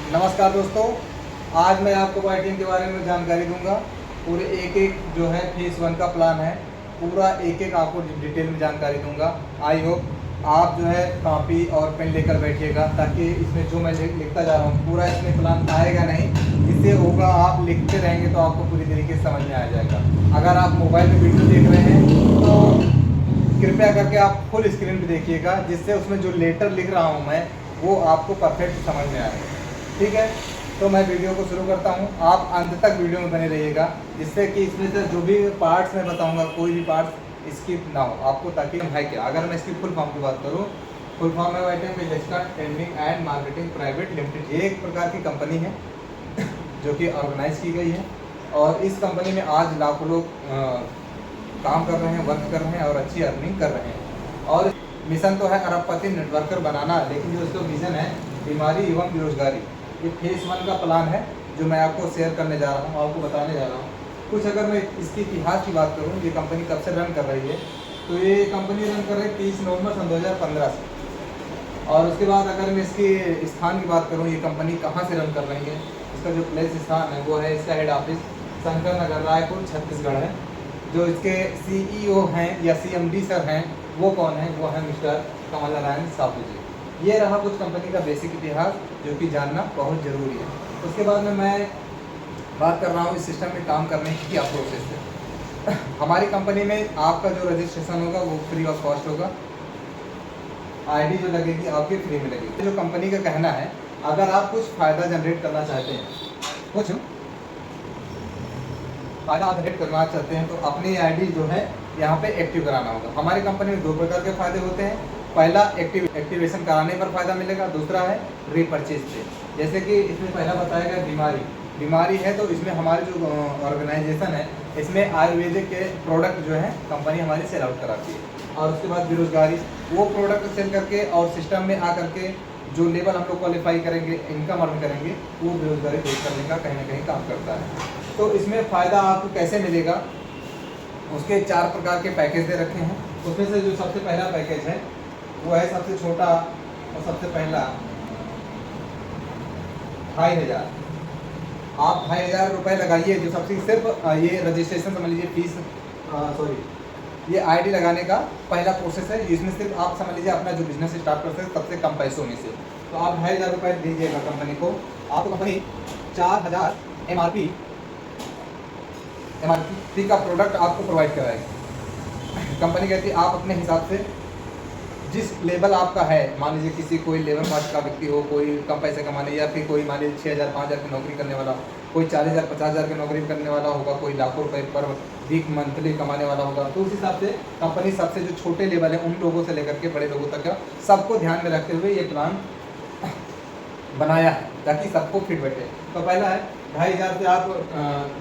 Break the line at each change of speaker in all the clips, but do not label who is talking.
नमस्कार दोस्तों, आज मैं आपको वाईटीएम के बारे में जानकारी दूंगा। पूरे एक जो है फेज़ 1 का प्लान है, पूरा एक आपको डिटेल में जानकारी दूंगा। आई होप आप जो है कॉपी और पेन लेकर बैठिएगा, ताकि इसमें जो मैं लिखता जा रहा हूँ पूरा इसमें प्लान आएगा नहीं। इससे होगा आप लिखते रहेंगे तो आपको पूरी तरीके से समझ में आ जाएगा। अगर आप मोबाइल में वीडियो देख रहे हैं तो कृपया करके आप फुल स्क्रीन पे देखिएगा, जिससे उसमें जो लेटर लिख रहा हूँ मैं वो आपको परफेक्ट समझ में आए। ठीक है, तो मैं वीडियो को शुरू करता हूँ। आप अंत तक वीडियो में बने रहिएगा, जिससे कि इसमें से जो भी पार्ट्स मैं बताऊँगा कोई भी पार्ट्स स्किप ना हो आपको, ताकि है क्या। अगर मैं इसकी फुल फॉर्म की बात करूँ, फुल फॉर्म है YTM electrical tendering and marketing private limited. ये एक प्रकार की कंपनी है जो कि ऑर्गेनाइज की गई है, और इस कंपनी में आज लाखों लोग काम कर रहे हैं, वर्क कर रहे हैं और अच्छी अर्निंग कर रहे हैं। और मिशन तो है अरबपति नेटवर्कर बनाना, लेकिन जो इसका विजन है बीमारी एवं बेरोजगारी। ये फेज़ 1 का प्लान है जो मैं आपको शेयर करने जा रहा हूँ, आपको बताने जा रहा हूँ। कुछ अगर मैं इसके इतिहास की बात करूँ, ये कंपनी कब से रन कर रही है, तो ये कंपनी रन कर रही है 30 नवंबर सन 2015 से। और उसके बाद अगर मैं इसके स्थान की बात करूँ, ये कंपनी कहाँ से रन कर रही है, इसका जो प्लेस स्थान है वो है, इसका हेड ऑफिस शंकर नगर रायपुर छत्तीसगढ़ है। जो इसके CEO हैं या CMD सर हैं वो कौन है, वो है मिस्टर कमल नारायण साहू जी। ये रहा कुछ कंपनी का बेसिक इतिहास, जो कि जानना बहुत ज़रूरी है। उसके बाद में मैं बात कर रहा हूँ इस सिस्टम में काम करने की क्या प्रोसेस है। हमारी कंपनी में आपका जो रजिस्ट्रेशन होगा वो फ्री ऑफ कॉस्ट होगा। ID जो लगेगी आपके फ्री में लगेगी। जो कंपनी का कहना है, अगर आप कुछ फ़ायदा जनरेट करना चाहते हैं, कुछ फ़ायदा जनरेट करना चाहते हैं, तो अपनी ID जो है यहाँ पे एक्टिव कराना होगा। हमारी कंपनी में 2 प्रकार के फ़ायदे होते हैं। पहला एक्टिवेशन कराने पर फ़ायदा मिलेगा, दूसरा है रीपरचेज पे। जैसे कि इसमें पहला बताया गया बीमारी है, तो इसमें हमारी जो ऑर्गेनाइजेशन है, इसमें आयुर्वेदिक के प्रोडक्ट जो है कंपनी हमारी सेल आउट कराती है। और उसके बाद बेरोजगारी, वो प्रोडक्ट सेल करके और सिस्टम में आ करके जो लेवल हम लोग क्वालिफाई करेंगे, इनकम अर्न करेंगे, वो बेरोजगारी दूर करने का कहीं ना कहीं काम करता है। तो इसमें फ़ायदा आपको कैसे मिलेगा, उसके 4 प्रकार के पैकेज दे रखे हैं। उसमें से जो सबसे पहला पैकेज है वो है सबसे छोटा और सबसे पहला 2500। आप 2500 रुपये लगाइए, जो सबसे सिर्फ ये रजिस्ट्रेशन समझ लीजिए फीस, ये ID लगाने का पहला प्रोसेस है। इसमें सिर्फ आप समझ लीजिए अपना जो बिजनेस स्टार्ट करते हैं सबसे कम पैसों में से, तो आप 2500 रुपये दीजिएगा कंपनी को। आपको कंपनी 4000 MRP का प्रोडक्ट आपको प्रोवाइड कराएगी। कंपनी कहती है आप अपने हिसाब से जिस लेवल आपका है, मान लीजिए किसी कोई लेबर कास्ट का व्यक्ति हो, कोई कम पैसे कमाने, या फिर कोई मान लीजिए 6000 5000 की नौकरी करने वाला, कोई 40000 50000 की नौकरी करने वाला होगा, कोई लाखों रुपए पर वीक मंथली कमाने वाला होगा। तो उस हिसाब से कंपनी सबसे जो छोटे लेवल है उन लोगों से लेकर के बड़े लोगों तक का सबको ध्यान में रखते हुए ये प्लान बनाया है, ताकि सबको फिट बैठे। तो पहला है 2500 से आप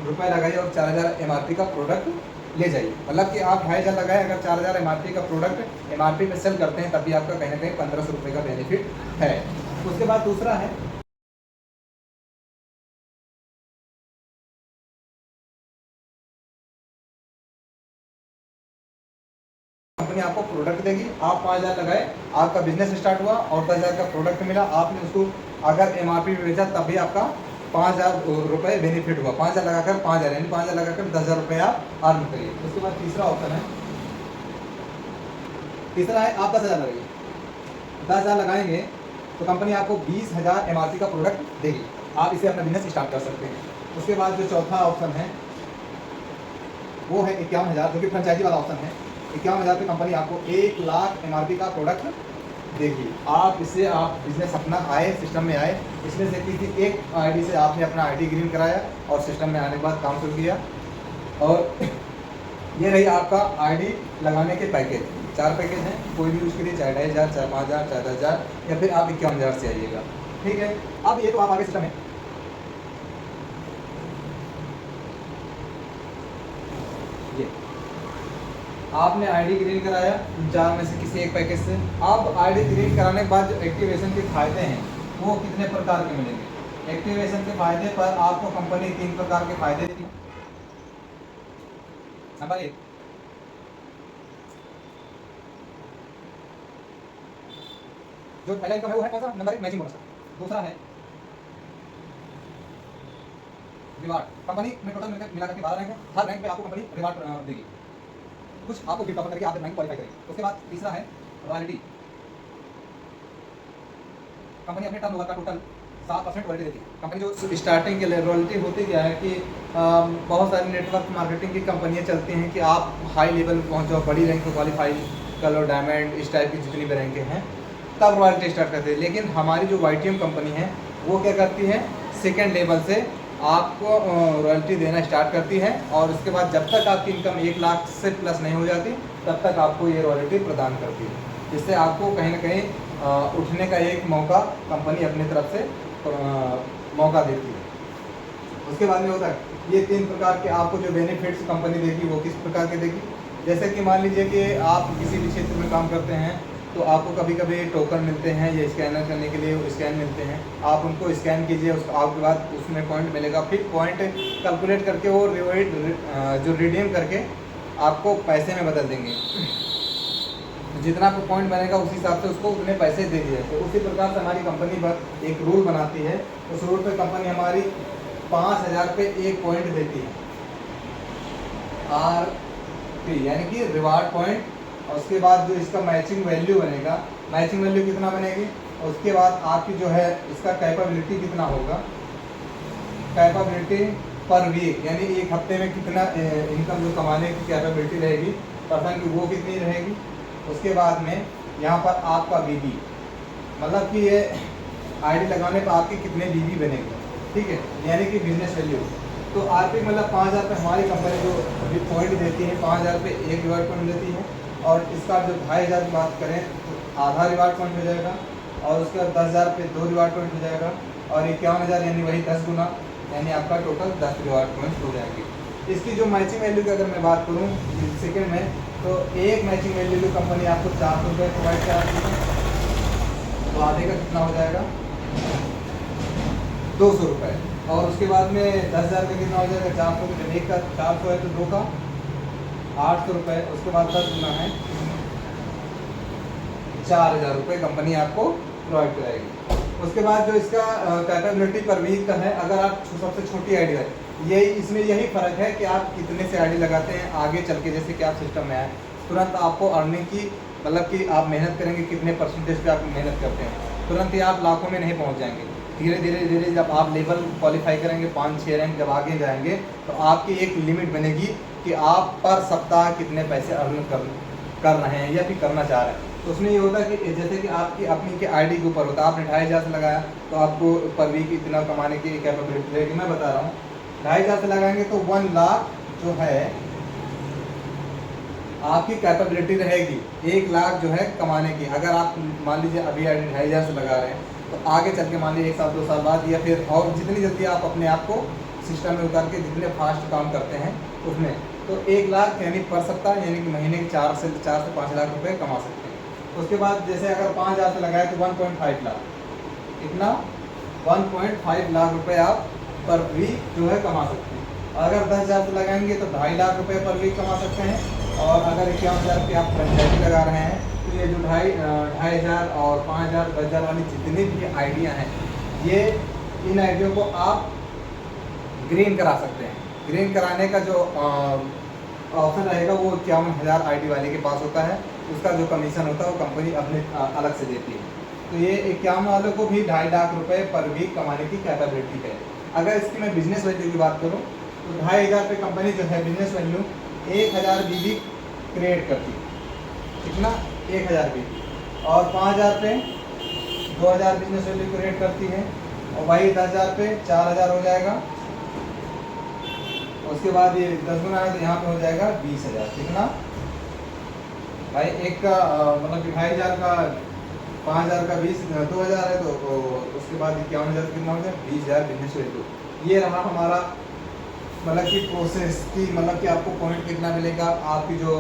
रुपये लगाइए और 4000 MRP का प्रोडक्ट ले जाइए। मतलब कि आप 2500 लगाए, अगर 4000 MRP का प्रोडक्ट MRP में सेल करते हैं, तभी आपका कहीं ना कहीं 1500 रुपये का बेनिफिट है। उसके बाद दूसरा है कंपनी आपको प्रोडक्ट देगी, आप 5000 लगाए, आपका बिजनेस स्टार्ट हुआ और 10,000 का प्रोडक्ट मिला, आपने उसको अगर MRP में बेचा तभी आपका 5000 रुपये बेनिफिट हुआ। 5000 लगाकर 5000, यानी 5000 लगाकर 10,000 रुपये आप अर्न करिए। उसके बाद तीसरा ऑप्शन है, तीसरा है आप 10,000 लगाइए। 10,000 लगाएंगे तो कंपनी आपको 20,000 MRP का प्रोडक्ट देगी, आप इसे अपना बिजनेस स्टार्ट कर सकते हैं। उसके बाद जो चौथा ऑप्शन है वो है 51,000, जो कि फ्रेंचाइजी वाला ऑप्शन है। 51,000 पे कंपनी आपको 1 लाख MRP का प्रोडक्ट देगी। आप इससे आप बिजनेस अपना आए, सिस्टम में आए। इसमें से किसी एक ID से आपने अपना ID ग्रीन कराया और सिस्टम में आने के बाद काम शुरू किया, और ये रही आपका ID लगाने के पैकेज। 4 पैकेज हैं, कोई भी यूज़ करिए, चाहे 2500, चाहे 5000, चाहे 10,000, या फिर आप 51,000 से आइएगा। ठीक है, अब ये तो आप आगे सिस्टम है। ये आपने ID ग्रीन कराया इन 4 में से किसी एक पैकेज से। अब ID ग्रीन कराने के बाद जो एक्टिवेशन के फायदे हैं वो कितने प्रकार के मिलेंगे। एक्टिवेशन के फायदे पर आपको कंपनी 3 प्रकार के फायदे देती है। नंबर 1, जो पहला इनकम है वो है कौन सा, नंबर 1 मैचिंग बोनस। दूसरा है रिवार्ड कंपनी में टोटल मिला करके 12 रैंक है, हर रैंक पे आपको कंपनी रिवार्ड देगी, कुछ आपको गिफ्ट ऑफर करके आप रैंक क्वालिफाई करेंगे। उसके बाद तीसरा है रॉयल्टी। कंपनी अपने टर्नओवर का टोटल 7% रॉयल्टी देती है। कंपनी जो स्टार्टिंग के लिए रॉयल्टी होती क्या है कि बहुत सारी नेटवर्क मार्केटिंग की कंपनियां चलती हैं कि आप हाई लेवल पे पहुँच जाओ, बड़ी रैंक को क्वालिफाई कर लो, डायमंड इस टाइप की जितनी भी रैंकें हैं, तब रॉयल्टी स्टार्ट करते हैं। लेकिन हमारी जो YTM कंपनी है वो क्या करती है, सेकेंड लेवल से आपको रॉयल्टी देना स्टार्ट करती है, और उसके बाद जब तक आपकी इनकम 1 लाख से प्लस नहीं हो जाती तब तक आपको ये रॉयल्टी प्रदान करती है। जिससे आपको कहीं ना कहीं उठने का एक मौका कंपनी अपनी तरफ से मौका देती है। उसके बाद में होता है ये 3 प्रकार के आपको जो बेनिफिट्स कंपनी देगी वो किस प्रकार के देगी। जैसे कि मान लीजिए कि आप किसी भी क्षेत्र में काम करते हैं तो आपको कभी कभी टोकन मिलते हैं या स्कैनर करने के लिए स्कैन मिलते हैं, आप उनको स्कैन कीजिए, उस आपके बाद उसमें पॉइंट मिलेगा, फिर पॉइंट कैलकुलेट करके वो जो रिडीम करके आपको पैसे में बदल देंगे। जितना पॉइंट बनेगा उस हिसाब से उसको उतने पैसे दे दिए। तो उसी प्रकार से हमारी कंपनी पर एक रूल बनाती है, उस रूल पे कंपनी हमारी 5000 पे 1 पॉइंट देती है, RP यानी कि रिवार्ड पॉइंट। और उसके बाद जो इसका मैचिंग वैल्यू बनेगा, मैचिंग वैल्यू कितना बनेगी, और उसके बाद आपकी जो है इसका कैपेबिलिटी कितना होगा, कैपेबिलिटी पर वीक यानी एक हफ्ते में कितना इनकम जो कमाने की कैपेबिलिटी रहेगी पर्सन की वो कितनी रहेगी। उसके बाद में यहाँ पर आपका BB मतलब कि ये ID लगाने पर आपके कितने BB बनेंगे, ठीक है, यानी कि बिजनेस वैल्यू। तो RP मतलब 5000 पे हमारी कंपनी जो अभी पॉइंट देती है, 5000 पे 1 रिवार्ड पॉइंट देती है, और इसका जो 2500 की बात करें तो आधा रिवार्ड पॉइंट हो जाएगा, और उसके बाद 10,000 पे 2 रिवार्ड पॉइंट हो जाएगा, और 51,000 यानी वही 10 गुना, यानी आपका टोटल 10 रिवार्ड पॉइंट हो जाएंगे। इसकी जो मैचिंग वैल्यू की अगर मैं बात करूँ सेकेंड में, तो एक मैचिंग वैल्यू की कंपनी आपको 400 रुपये प्रोवाइड कराती है, तो आधे का कितना हो जाएगा 200 रुपये, और उसके बाद में 10,000 का कितना हो जाएगा 400 का, जब एक का 400 है तो 2 का 800 रुपये, उसके बाद 10 गुना है 4000 रुपये कंपनी आपको प्रोवाइड कराएगी। उसके बाद जो इसका कैपेबिलिटी पर वीक का है, अगर आप सबसे छोटी आईडी है, यही इसमें यही फ़र्क है कि आप कितने से आईडी लगाते हैं। आगे चल के जैसे कि आप सिस्टम में आए तुरंत आपको अर्निंग की मतलब कि आप मेहनत करेंगे कितने परसेंटेज पे आप मेहनत करते हैं, तुरंत ही आप लाखों में नहीं पहुंच जाएंगे। धीरे धीरे धीरे जब आप लेवल क्वालिफाई करेंगे 5-6 रैंक जब आगे जाएंगे तो आपकी एक लिमिट बनेगी कि आप पर सप्ताह कितने पैसे अर्न कर रहे हैं या फिर करना चाह रहे हैं। तो उसमें ये होता है कि जैसे कि आपकी अपनी के आईडी के ऊपर होता है, आपने 2500 से लगाया तो आपको पर वीक इतना कमाने की कैपेबिलिटी रहेगी। मैं बता रहा हूँ 2500 से लगाएंगे तो 1 लाख जो है आपकी कैपेबिलिटी रहेगी, 1 लाख जो है कमाने की। अगर आप मान लीजिए अभी आईडी 2500 से लगा रहे हैं तो आगे चल के मान लीजिए 1 साल 2 साल बाद या फिर और जितनी जल्दी आप अपने आप को सिस्टम में उतार के जितने फास्ट काम करते हैं उसमें, तो 1 लाख यानी पर सप्ताह यानी कि महीने के 4 से 5 लाख रुपए कमा सकते हैं। उसके बाद जैसे अगर 5000 से लगाए तो 1.5 लाख, इतना 1.5 लाख रुपए आप पर वीक जो है कमा सकते हैं। अगर 10,000 से लगाएंगे तो 2.5 लाख रुपए पर वीक कमा सकते हैं। और अगर 51,000 की आप फ्रेंचाइजी लगा रहे हैं तो ये जो 2,500 और 5,000 10,000 वाली जितनी भी आइडिया हैं, ये इन आइडियों को आप ग्रीन करा सकते हैं। ग्रीन कराने का जो ऑप्शन रहेगा वो 51,000 आईडी वाले के पास होता है, उसका जो कमीशन होता है वो कंपनी अपने अलग से देती है। तो ये 51 वालों को भी 2.5 लाख रुपए पर वीक कमाने की कैपेबिलिटी है। अगर इसकी मैं बिजनेस वैल्यू की बात करूँ तो 2,500 पे कंपनी जो है बिजनेस वैल्यू 1000 BB क्रिएट करती है, कितना 1000 BB, और 5,000 पे 2,000 बिजनेस वैल्यू क्रिएट करती है, और वही 10,000 पे 4,000 हो जाएगा। उसके बाद ये 10 गुना है तो यहाँ पे हो जाएगा 20,000, कितना भाई एक का मतलब कि 2,500 का 5,000 का 2,000 है तो उसके बाद 51,000 कितना हो जाएगा 20,000 बिजनेस वैल्यू। ये रहा हमारा मतलब कि प्रोसेस की, मतलब कि आपको पॉइंट कितना मिलेगा, आपकी जो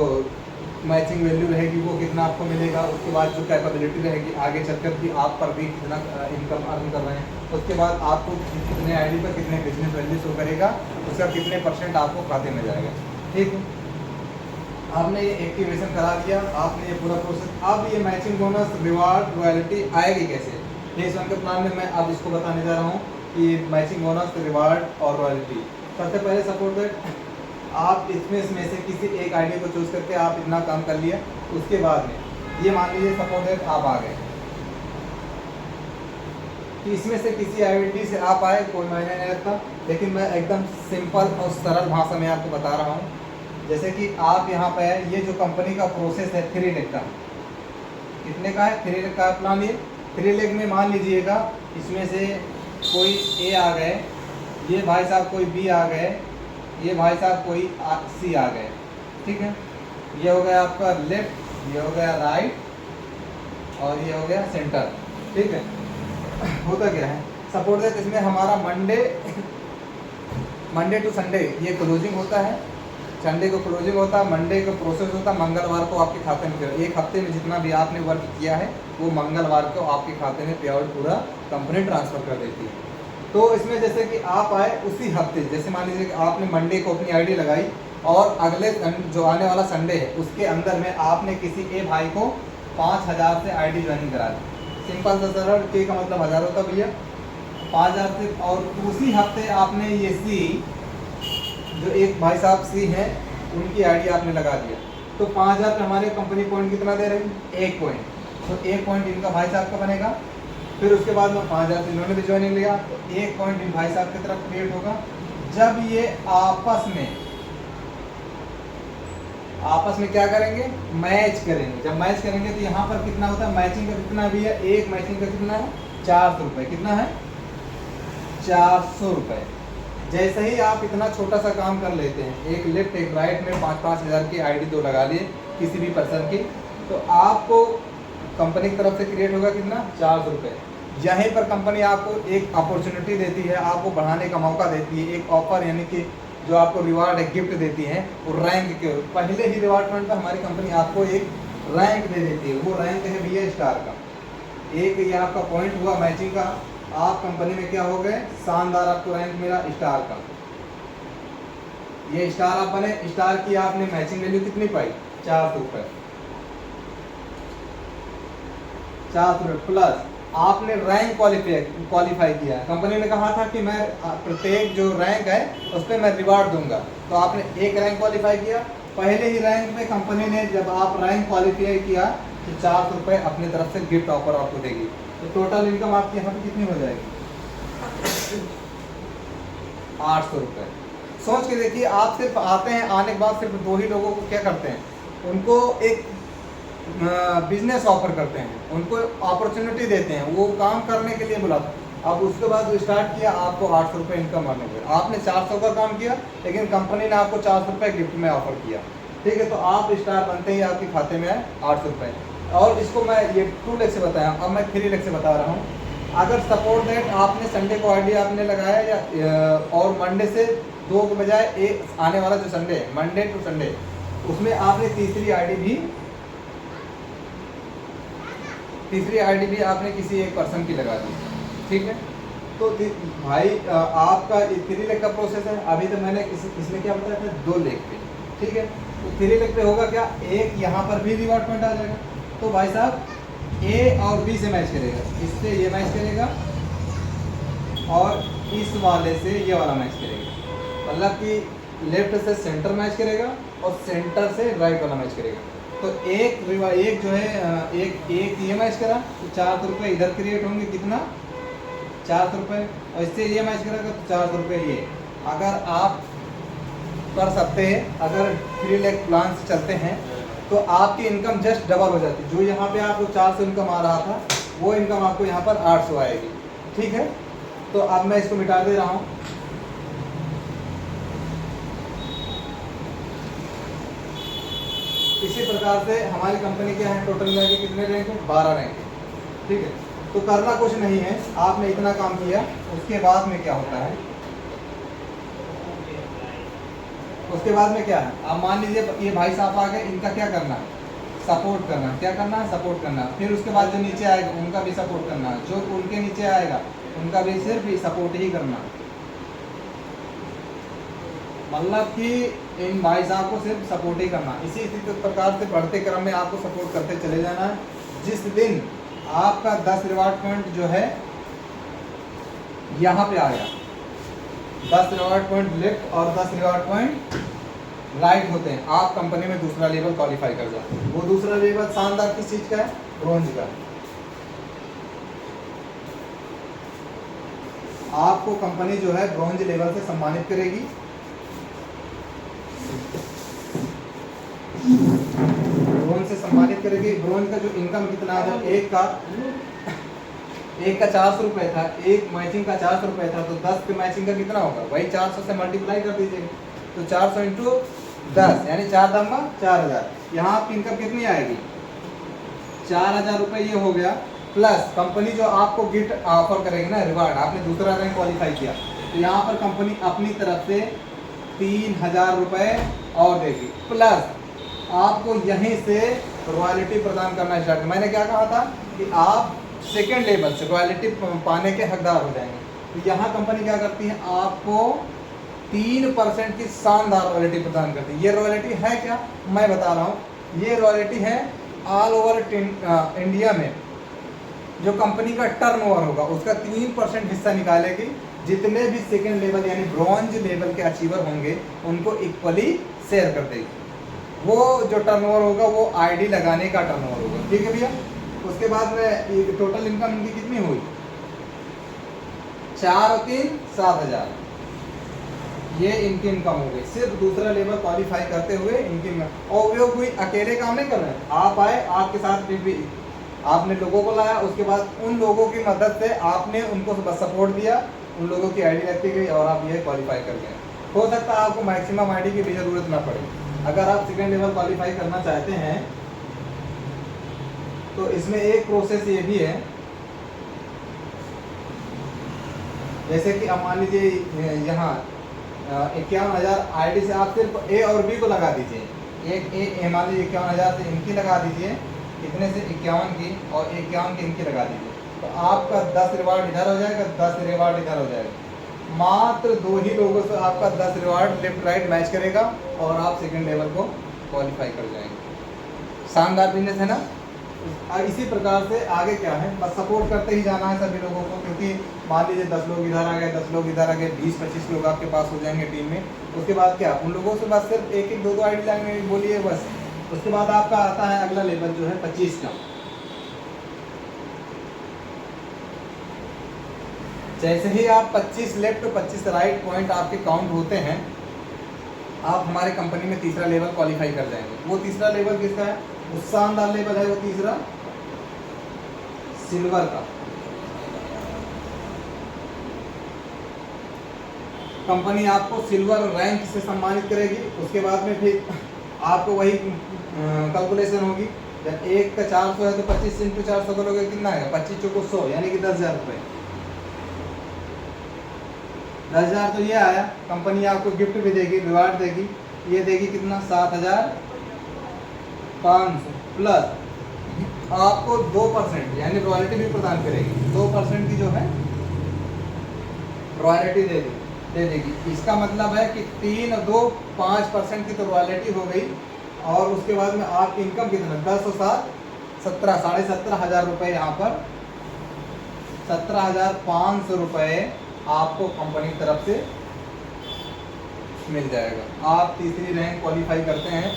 मैचिंग वैल्यू रहेगी वो कितना आपको मिलेगा, उसके बाद जो कैपेबिलिटी रहेगी आगे चलकर कि आप पर भी कितना इनकम अर्न कर रहे हैं, उसके बाद आपको कितने आईडी पर कितने बिजनेस वैल्यू शो करेगा, उसका कितने % आपको खाते में जाएगा। ठीक है, आपने ये एक्टिवेशन करा दिया, आपने ये पूरा प्रोसेस। अब ये मैचिंग बोनस रिवार्ड रॉयल्टी आएगी कैसे, फेज 1 के प्लान में मैं अब इसको बताने जा रहा हूँ कि मैचिंग बोनस, रिवार्ड और रॉयल्टी। सबसे पहले सपोर्ट दैट आप इसमें से किसी एक आईडी को चूज करके आप इतना काम कर लिया। उसके बाद में ये मान लीजिए सपोर्ट दैट आप आ गए कि इसमें से किसी आईडी से आप आए, कोई मायने नहीं रखता, लेकिन मैं एकदम सिंपल और सरल भाषा में आपको बता रहा हूँ। जैसे कि आप यहाँ पे है, ये जो कंपनी का प्रोसेस है 3 लेग का, कितने का है 3 लेग का प्लान। ये 3 लेग में मान लीजिएगा इसमें से कोई ए आ गए, ये भाई साहब कोई बी आ गए, ये भाई साहब कोई सी आ गए, ठीक है। ये हो गया आपका लेफ्ट, ये हो गया राइट और ये हो गया सेंटर, ठीक है। होता क्या है सपोर्ट दैट इसमें हमारा मंडे टू संडे ये क्लोजिंग होता है, संडे को क्लोजिंग होता है, मंडे को प्रोसेस होता है, मंगलवार को आपके खाते में एक हफ्ते में जितना भी आपने वर्क किया है वो मंगलवार को आपके खाते में पे आउट पूरा कंपनी ट्रांसफ़र कर देती है। तो इसमें जैसे कि आप आए उसी हफ्ते, जैसे मान लीजिए कि आपने मंडे को अपनी आईडी लगाई और अगले जो आने वाला संडे है उसके अंदर में आपने किसी ए भाई को 5,000 से आईडी ज्वाइनिंग करा दी। सिंपल सा सरल, के का मतलब 1000 होता भैया, 5,000 से। और उसी हफ्ते आपने ये सी, जो एक भाई साहब सी हैं उनकी आईडी आपने लगा दिया, तो 5,000 पे हमारे कंपनी पॉइंट कितना दे रही है 1 पॉइंट, तो 1 पॉइंट इनका भाई साहब का बनेगा। फिर उसके बाद में 5,000 से इन्होंने भी ज्वाइनिंग लिया, तो 1 पॉइंट इन भाई साहब की तरफ क्रिएट होगा। जब ये आपस में क्या करेंगे, मैच करेंगे। जब मैच करेंगे तो यहाँ पर कितना होता है, मैचिंग का कितना भी है, एक मैचिंग का कितना है 400 रुपये, कितना है 400 रुपये। जैसे ही आप इतना छोटा सा काम कर लेते हैं, एक लेफ्ट एक राइट में 5-5 हज़ार की आईडी 2 लगा लिए किसी भी पर्सन की, तो आपको कंपनी की तरफ से क्रिएट होगा कितना 400 रुपये। यहीं पर कंपनी आपको एक अपॉर्चुनिटी देती है, आपको बढ़ाने का मौका देती है, एक ऑफर यानी कि जो आपको रिवार्ड है, गिफ्ट देती है, वो रैंक के पहले ही रिवार्ड पॉइंट पर हमारी कंपनी आपको एक रैंक दे देती है। वो रैंक है भैया स्टार का। एक ये आपका पॉइंट हुआ मैचिंग का, आप कंपनी में क्या हो गए, शानदार आपको रैंक मिला स्टार का। ये स्टार आप बने, स्टार की आपने मैचिंग वैल्यू कितनी पाई 400 रुपये, 400 रुपये प्लस आपने रैंक क्वालिफाई किया। कंपनी ने कहा था कि मैं प्रत्येक जो रैंक है उस पर मैं रिवार्ड दूंगा, तो आपने एक रैंक क्वालिफाई किया। पहले ही रैंक में कंपनी ने जब आप रैंक क्वालिफाई किया तो 400 रुपये अपनी तरफ से गिफ्ट ऑफर आपको देगी। तो टोटल इनकम आपकी यहाँ पे कितनी हो जाएगी 800 रुपये। सोच के देखिए, आप सिर्फ आते हैं, आने के बाद सिर्फ 2 ही लोगों को क्या करते हैं, उनको एक बिजनेस ऑफर करते हैं, उनको अपॉर्चुनिटी देते हैं, वो काम करने के लिए बुलाते हैं। अब उसके बाद जो स्टार्ट किया आपको 800 रुपये इनकम आने लगे। आपने 400 का काम किया लेकिन कंपनी ने आपको 400 रुपये गिफ्ट में ऑफर किया, ठीक है। तो आप स्टार बनते ही आपके खाते में आए 800 रुपये। और इसको मैं ये 2 लेग से बताया, अब मैं 3 लेग से बता रहा हूँ। अगर सपोर्ट दैट आपने संडे को आईडी आपने लगाया या और मंडे से 2 के बजाय एक आने वाला जो संडे है, मंडे टू संडे, उसमें आपने तीसरी आईडी भी आपने किसी एक पर्सन की लगा दी, ठीक है। तो भाई आपका 3 लेग का प्रोसेस है। अभी तो मैंने इसमें क्या बताया था 2 लेग पे, ठीक है। तो 3 लेग पे होगा क्या, एक यहाँ पर भी रिवार्ड पॉइंट आ जाएगा, तो भाई साहब ए और बी से मैच करेगा, इससे ये मैच करेगा और इस वाले से ये वाला मैच करेगा, मतलब कि लेफ्ट से सेंटर मैच करेगा और सेंटर से राइट वाला मैच करेगा। तो एक जो है एक ये मैच करा तो 400 रुपये इधर क्रिएट होंगे, कितना 400 रुपये, और इससे ये मैच करेगा तो 400 रुपये ये। अगर आप कर सकते हैं, अगर 3 लेग प्लान से चलते हैं तो आपकी इनकम जस्ट डबल हो जाती है। जो यहाँ पे आपको 400 इनकम आ रहा था वो इनकम आपको यहाँ पर 800 आएगी, ठीक है। तो अब मैं इसको मिटा दे रहा हूँ। इसी प्रकार से हमारी कंपनी क्या है, टोटल मिला के कितने रैंक है 12 रैंक है, ठीक है। तो करना कुछ नहीं है, आपने इतना काम किया, उसके बाद में क्या होता है, उसके बाद में क्या है, आप मान लीजिए ये भाई साहब आ गए, इनका क्या करना है, सपोर्ट करना। क्या करना है, सपोर्ट करना। फिर उसके बाद जो नीचे आएगा उनका भी सपोर्ट करना, जो उनके नीचे आएगा उनका भी सिर्फ सपोर्ट ही करना। मतलब कि इन भाई साहब को सिर्फ सपोर्ट ही करना। इसी प्रकार से बढ़ते क्रम में आपको सपोर्ट करते चले जाना है। जिस दिन आपका 10 रिवार्ड पॉइंट जो है यहाँ पे आ गया, 10 रिवॉर्ड पॉइंट लेफ्ट और 10 रिवॉर्ड पॉइंट राइट होते हैं, आप कंपनी में दूसरा लेवल क्वालिफाई कर जाते हैं। वो दूसरा लेवल शानदार किस चीज़ का है? ब्रॉन्ज का। आपको कंपनी जो है ब्रॉन्ज लेवल से सम्मानित करेगी। ब्रॉन्ज से सम्मानित करेगी। ब्रॉन्ज का जो इनकम कितना है? एक का 400 रुपये था, एक मैचिंग का 400 रुपये था, तो 10 के मैचिंग का कितना होगा? वही 400 से मल्टीप्लाई कर दीजिएगा, तो 400 इंटू 10 यानी 4 दम्मा 4000। यहाँ आपकी इनकम कितनी आएगी? 4000 रुपये ये हो गया, प्लस कंपनी जो आपको गिफ्ट ऑफर करेगी ना, रिवार्ड, आपने दूसरा रैंक क्वालिफाई किया तो यहाँ पर कंपनी अपनी तरफ से 3000 रुपये और देगी, प्लस आपको यहीं से रॉयल्टी प्रदान करना स्टार्ट। मैंने क्या कहा था कि आप सेकेंड लेवल से रॉयल्टी पाने के हकदार हो जाएंगे। तो यहाँ कंपनी क्या करती है? आपको 3% की शानदार रॉयल्टी प्रदान करती है। ये रॉयल्टी है क्या? मैं बता रहा हूँ, ये रॉयल्टी है ऑल ओवर इंडिया में जो कंपनी का टर्नओवर होगा उसका 3% हिस्सा निकालेगी। जितने भी सेकेंड लेवल यानी ब्रॉन्ज लेवल के अचीवर होंगे उनको इक्वली शेयर कर देगी। वो जो टर्नओवर होगा वो आईडी लगाने का टर्नओवर होगा, ठीक है भैया। उसके बाद में टोटल इनकम इनकी कितनी हुई? 4 और 3 7000, ये इनकी इनकम हो गई सिर्फ दूसरा लेवल क्वालिफाई करते हुए इनकी इनकम। और वो कोई अकेले काम नहीं कर रहे हैं, आप आए, आपके साथ भी आपने लोगों को लाया, उसके बाद उन लोगों की मदद से आपने उनको सपोर्ट दिया, उन लोगों की आईडी लगती गई और आप ये क्वालिफाई कर गए। हो सकता है आपको मैक्सिमम आईडी की भी ज़रूरत ना पड़े। अगर आप सेकेंड लेवल क्वालिफाई करना चाहते हैं तो इसमें एक प्रोसेस ये भी है, जैसे कि अब मान लीजिए यहाँ 51,000 आईडी से आप सिर्फ ए और बी को लगा दीजिए। एक मान लीजिए 51,000 से इनकी लगा दीजिए, कितने से? 51 की, और 51 की इनकी लगा दीजिए, तो आपका 10 रिवार्ड इधर हो जाएगा, 10 रिवार्ड इधर हो जाएगा। मात्र 2 ही लोगों से आपका 10 रिवार्ड लेफ्ट राइट मैच करेगा और आप सेकंड लेवल को क्वालिफाई कर जाएंगे। शानदार बिजनेस है ना। इसी प्रकार से आगे क्या है, बस सपोर्ट करते ही जाना है सभी लोगों को, क्योंकि मान लीजिए 10 लोग इधर आ गए, 10 लोग इधर आ गए, 20-25 लोग आपके पास हो जाएंगे टीम में। उसके बाद क्या, उन लोगों से बस सिर्फ 1-1 2-2 आईडी लाने बोलिए बस। उसके बाद आपका आता है अगला लेवल जो है 25 का। जैसे ही आप 25 लेफ्ट 25 राइट पॉइंट आपके काउंट होते हैं, आप हमारे कंपनी में तीसरा लेवल क्वालिफाई कर जाएंगे। वो तीसरा लेवल किसका है? वो शानदार लेवल है, वो तीसरा सिल्वर का। कंपनी आपको सिल्वर रैंक से सम्मानित करेगी। उसके बाद में फिर आपको वही कैलकुलेशन होगी, जब 1 का 400 है तो 25 इंटू 400 करोगे कितना आएगा? 25 चौको 100 यानी कि 10,000 रुपये। 10,000 तो ये आया। कंपनी आपको गिफ्ट भी देगी, रिवार्ड देगी, ये देगी कितना? 7,500 प्लस आपको 2% यानी रॉयल्टी भी प्रदान करेगी। 2% की जो है रॉयल्टी दे देगी। इसका मतलब है कि 3 और 2 5% की तो रॉयल्टी हो गई, और उसके बाद में आपकी इनकम कितना? 10 और 7 17 17,500 रुपये। यहाँ पर 17,500 रुपये आपको कंपनी की तरफ से मिल जाएगा। आप तीसरी रैंक क्वालिफाई करते हैं,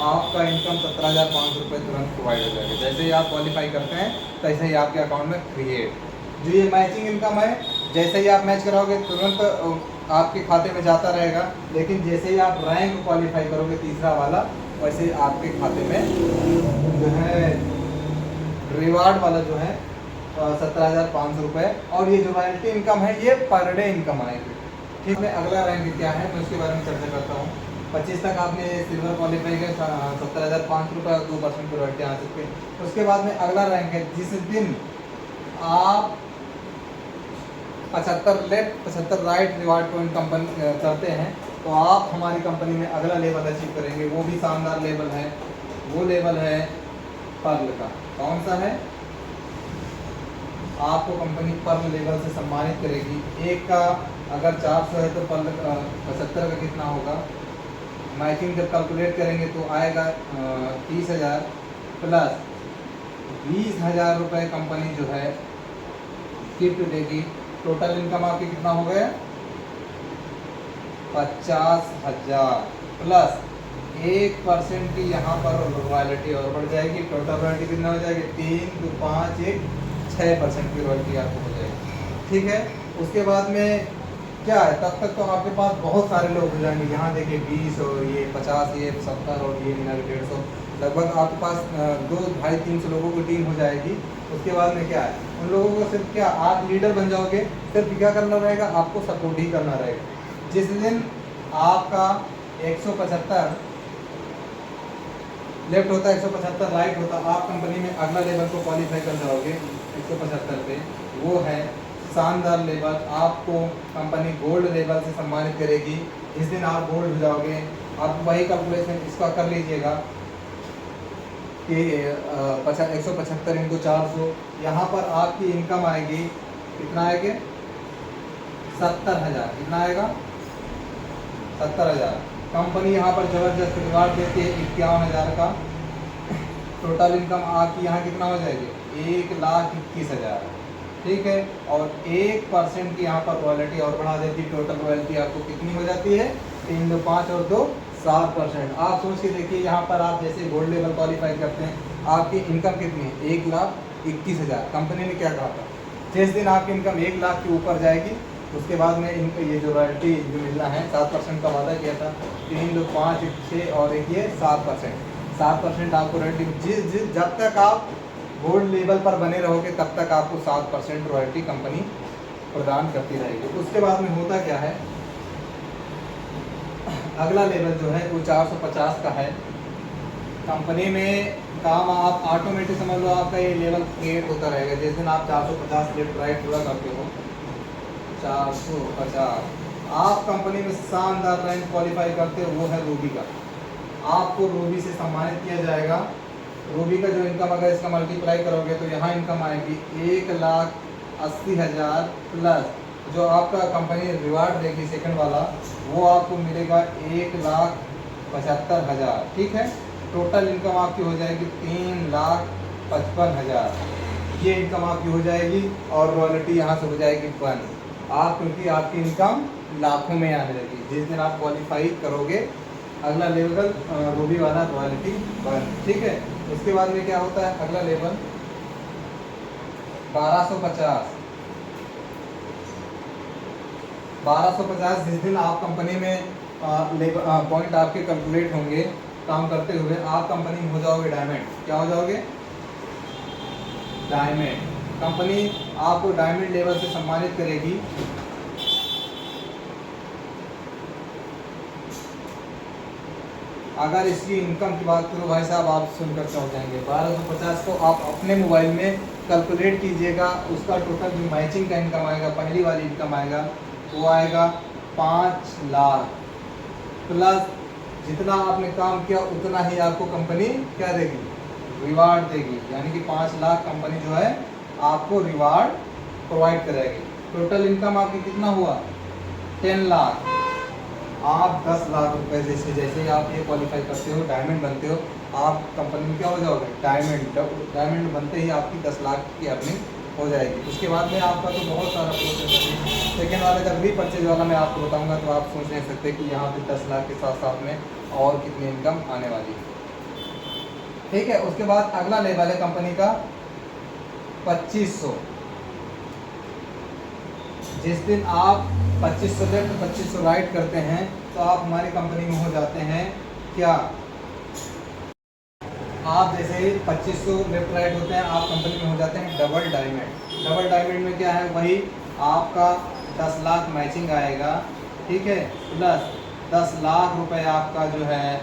आपका इनकम 17,500 रुपये तुरंत प्रोवाइड हो जाएगा। जैसे ही आप क्वालिफाई करते हैं तैसे ही आपके अकाउंट में क्रिएट। जो ये मैचिंग इनकम है, जैसे ही आप मैच कराओगे तुरंत आपके खाते में जाता रहेगा, लेकिन जैसे ही आप रैंक क्वालिफाई करोगे तीसरा वाला, वैसे ही आपके खाते में जो है रिवार्ड वाला जो है 17,500 रुपये, और ये जो रॉयल्टी इनकम है ये पर डे इनकम आएगी। ठीक है, अगला रैंक क्या है मैं उसके बारे में चर्चा करता हूँ। 25 तक आपने सिल्वर क्वालिफाई किया, 17,500 रुपये, 2% की रॉयल्टी आ सकती है। उसके बाद में अगला रैंक है, जिस दिन आप 75 left 75 right reward point company करते हैं तो आप हमारी कंपनी में अगला लेवल अचीव करेंगे। वो भी शानदार लेवल है, वो लेवल है पर्ल का। कौन सा है? आपको कंपनी पर्ल लेवल से सम्मानित करेगी। एक का अगर 400 है तो पर्ल 75 का कितना होगा? मैचिंग जब कैलकुलेट करेंगे तो आएगा 30,000 प्लस 20,000 रुपये कंपनी जो है गिफ्ट देगी टोटल इनकम आपकी कितना हो गया 50,000 प्लस 1% की यहाँ पर रॉयल्टी और बढ़ जाएगी। टोटल रॉयल्टी कितना हो जाएगी 3, 2, 5, 1, 6% की रॉयल्टी आपको हो जाएगी। ठीक है, उसके बाद में क्या है, तब तक तो आपके पास बहुत सारे लोग हो जाएंगे। यहाँ देखिए 20 और ये 50, ये 70 और ये 150, लगभग आपके पास 200-250-300 लोगों की टीम हो जाएगी। उसके बाद में क्या है, उन लोगों को सिर्फ क्या, आप लीडर बन जाओगे, सिर्फ क्या करना रहेगा, आपको सपोर्ट ही करना रहेगा। जिस दिन आपका 175 लेफ्ट होता है, 175 राइट होता, आप कंपनी में अगला लेवल को क्वालिफाई कर जाओगे 175 पे, वो है शानदार लेवल। आपको कंपनी गोल्ड लेवल से सम्मानित करेगी। जिस दिन आप गोल्ड हो जाओगे, आप वही कैलकुलेशन इसका कर लीजिएगा कि 175 इंटू 400, यहाँ पर आपकी इनकम आएगी कितना आएगी 70,000। कितना आएगा 70,000। कंपनी यहाँ पर ज़बरदस्त रिवार्ड देती है 51,000 का। टोटल इनकम आपकी यहाँ कितना हो जाएगी 1,21,000। ठीक है, और 1% की यहाँ पर रॉयल्टी और बढ़ा देती है। टोटल रॉयल्टी आपको कितनी हो जाती है 3, 2, 5 और 2, 7%। आप सोच के देखिए, यहाँ पर आप जैसे गोल्ड लेवल क्वालिफाई करते हैं, आपकी इनकम कितनी है 1,21,000। कंपनी ने क्या कहा था, जिस दिन आपकी इनकम 1 लाख के ऊपर जाएगी, उसके बाद में इनका ये जो रॉयल्टी जो मिलना है 7% का वादा किया था। 3, 2, 5, 6 और एक ये 7% आपको रॉयल्टी। जब तक आप गोल्ड लेवल पर बने रहोगे, तब तक आपको 7% रॉयल्टी कंपनी प्रदान करती रहेगी। उसके बाद में होता क्या है, अगला लेवल जो है वो 450 का है। कंपनी में काम आप ऑटोमेटिक समझ लो, आपका ये लेवल क्रिएट होता रहेगा। जिस दिन आप 450 लेफ्ट राइट पूरा करते हो, 450 आप कंपनी में शानदार रैंक क्वालिफाई करते हो, वो है रूबी का। आपको रूबी से सम्मानित किया जाएगा। रूबी का जो इनकम अगर इसका मल्टीप्लाई करोगे तो यहाँ इनकम आएगी 1,80,000 प्लस जो आपका कंपनी रिवार्ड देगी सेकंड वाला, वो आपको मिलेगा 1,75,000। ठीक है, टोटल इनकम आपकी हो जाएगी 3,55,000। ये इनकम आपकी हो जाएगी और रॉयल्टी यहाँ से हो जाएगी 1। आप क्योंकि आपकी इनकम लाखों में आने लगी जिस दिन आप क्वालिफाई करोगे अगला लेवल रूबी वाला रॉयल्टी 1। ठीक है, उसके बाद में क्या होता है, अगला लेवल 1250। जिस दिन आप कंपनी में पॉइंट आपके कैलकुलेट होंगे काम करते हुए, आप कंपनी में हो जाओगे डायमंड। क्या हो जाओगे डायमंड। कंपनी आपको डायमंड लेवल से सम्मानित करेगी। अगर इसकी इनकम की बात करो भाई साहब, आप सुनकर हो जाएंगे। 1250 को आप अपने मोबाइल में कैलकुलेट कीजिएगा, उसका टोटल जो मैचिंग का इनकम आएगा, पहली वाली इनकम आएगा वो आएगा 5 लाख प्लस जितना आपने काम किया उतना ही आपको कंपनी क्या देगी, रिवार्ड देगी। यानी कि 5 लाख कंपनी जो है आपको रिवार्ड प्रोवाइड करेगी। टोटल इनकम आपकी कितना हुआ 10 लाख। आप 10 लाख रुपए जैसे जैसे ही आप ये क्वालिफाई करते हो, डायमंड बनते हो, आप कंपनी में क्या हो जाओगे डायमंड बनते ही आपकी 10 लाख की अर्निंग हो जाएगी। उसके बाद में आपका तो बहुत सारा प्रोसेस है। सेकेंड वाले जब रीपरचेज वाला मैं आपको बताऊंगा तो आप सोच नहीं सकते कि यहाँ पे 10 लाख के साथ साथ में और कितनी इनकम आने वाली है। ठीक है, उसके बाद अगला लेवल है कंपनी का 2500। जिस दिन आप 2500 लेफ्ट 2500 राइट करते हैं तो आप हमारी कंपनी में हो जाते हैं क्या, आप जैसे ही 2500 लेफ्ट राइट होते हैं आप कंपनी में हो जाते हैं डबल डायमंड। डबल डायमंड में क्या है, वही आपका 10 लाख मैचिंग आएगा। ठीक है, प्लस 10 लाख रुपए आपका जो है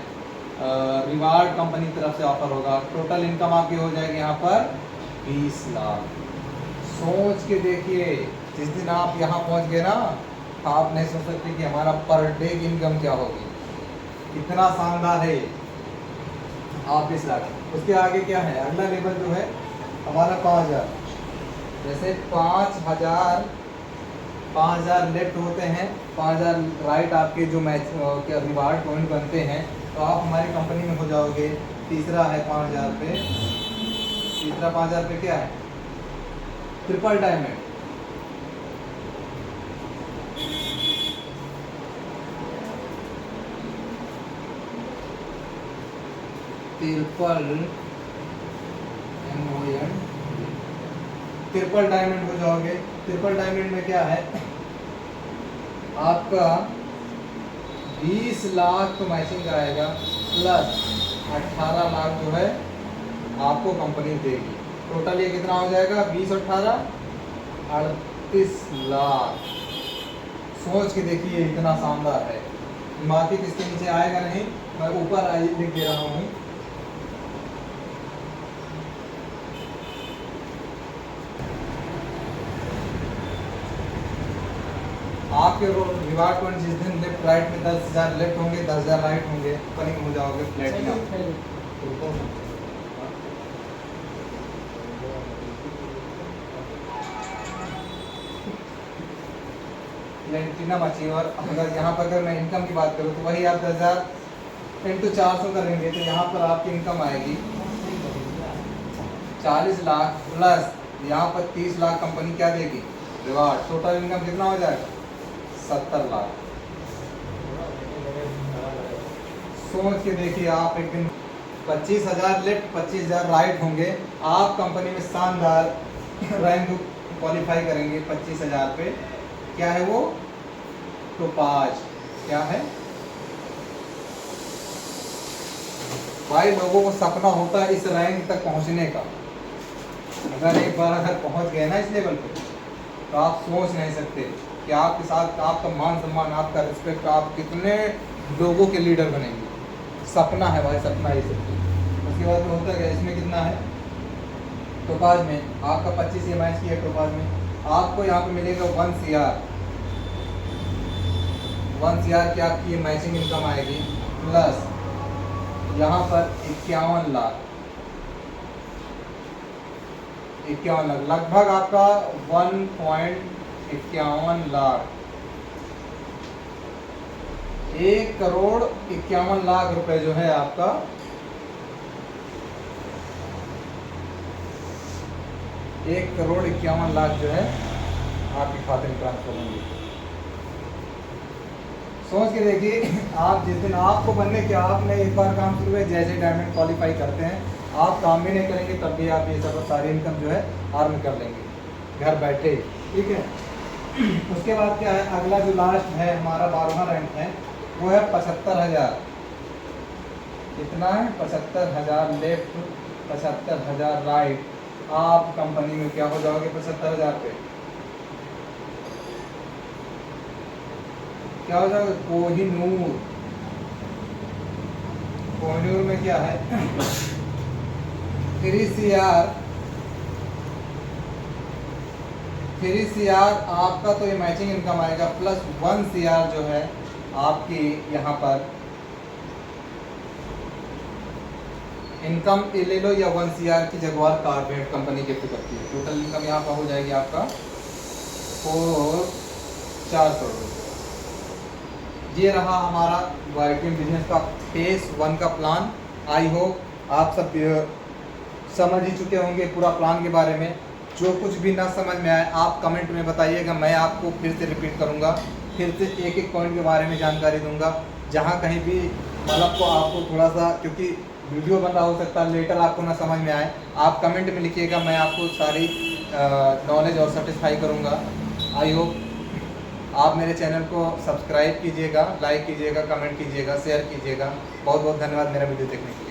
रिवार्ड कंपनी की तरफ से ऑफर होगा। टोटल इनकम आपकी हो जाएगी यहाँ पर 20 लाख। सोच के देखिए, जिस दिन आप यहाँ पहुँच गए ना, आप नहीं सोच सकते कि हमारा पर डे की इनकम क्या होगी। कितना शानदार है आप इस लाख। उसके आगे क्या है, अगला लेवल जो है हमारा 5000। जैसे 5000 लेफ्ट होते हैं, 5000 राइट आपके जो मैच के रिवार्ड पॉइंट बनते हैं तो आप हमारी कंपनी में हो जाओगे। तीसरा है 5000 पे, तीसरा 5000 पे क्या है triple diamond. Triple MON triple diamond हो जाओगे। ट्रिपल डायमंड में क्या है, आपका 20 लाख तो मैचिंग का आएगा प्लस 18 लाख जो है आपको कंपनी देगी। टोटल ये कितना हो जाएगा, 20 और 18 38 लाख। सोच के देखिए इतना शानदार है। मार्केट इसके नीचे आएगा नहीं, मैं ऊपर आई लिख दे रहा हूँ। आपके रिवार्ड पॉइंट जिस दिन लेफ्ट राइट में 10,000 लेफ्ट होंगे, 10,000 राइट होंगे, ओपनिंग हो जाओगे प्लेटिनम। Platinum achiever. अगर यहाँ पर अगर मैं इनकम की बात करूँ तो वही आप 10,000 इंटू 400 करेंगे तो यहाँ पर आपकी इनकम आएगी 40 लाख प्लस यहाँ पर 30 लाख कंपनी क्या देगी, रिवार्ड। टोटल इनकम कितना हो जाएगा, 70 लाख। सोच के देखिए आप एक दिन 25,000 लेफ्ट 25,000 राइट होंगे, आप कंपनी में शानदार रैंक क्वालिफाई करेंगे 25,000 पे। क्या है वो, टोपाज। क्या है भाई, लोगों को सपना होता है इस रैंक तक पहुंचने का। अगर एक बार अगर पहुंच गए ना इस लेवल पे तो आप सोच नहीं सकते कि आपके साथ आपका मान सम्मान, आपका रिस्पेक्ट, आप कितने लोगों के लीडर बनेंगे। सपना है भाई, सपना ये सब। उसके बाद में होता है इसमें कितना है, टोपाज में आपका 25 EMI की है। टोपाज में आपको यहाँ पे मिलेगा 1 CR। 1 CR की आपकी मैचिंग इनकम आएगी प्लस यहाँ पर 51 लाख। 51 लाख लगभग आपका 1.51 लाख, 1,51,00,000 रुपए जो है आपका 1,51,00,000 जो है आपके खाते में ट्रांसफर होंगे। सोच के देखिए आप जिस दिन आपको बनने के आपने एक बार काम शुरू है, जैसे डायमंड क्वालिफाई करते हैं, आप काम भी नहीं करेंगे तब भी आप ये सब सारी इनकम जो है अर्न कर लेंगे घर बैठे। ठीक है, उसके बाद क्या है, अगला जो लास्ट है हमारा 12वां रैंक है, वो है 75,000। कितना है, 75,000 लेफ्ट 75,000 राइट। आप कंपनी में क्या हो जाओगे 75,000 पे, क्या हो जाएगा, कोहिनूर। कोहिनूर में क्या है 3 CR आपका, तो ये मैचिंग इनकम आएगा प्लस 1 CR जो है आपकी यहाँ पर इनकम ले लो, या 1 CR की जगवार कारपेट कंपनी गिफ्ट करती है। टोटल इनकम यहाँ पर हो जाएगी आपका 400 रुपये। ये रहा हमारा वाइटिंग बिजनेस का फेज 1 का प्लान। आई होप आप सब समझ ही चुके होंगे पूरा प्लान के बारे में। जो कुछ भी ना समझ में आए आप कमेंट में बताइएगा, मैं आपको फिर से रिपीट करूँगा, फिर से एक एक पॉइंट के बारे में जानकारी दूंगा। जहाँ कहीं भी मतलब को आपको थोड़ा सा, क्योंकि वीडियो बन रहा हो सकता है लेटर आपको ना समझ में आए, आप कमेंट में लिखिएगा, मैं आपको सारी नॉलेज और सेटिस्फाई करूँगा। आई होप आप मेरे चैनल को सब्सक्राइब कीजिएगा, लाइक कीजिएगा, कमेंट कीजिएगा, शेयर कीजिएगा। बहुत बहुत धन्यवाद मेरा वीडियो देखने के लिए।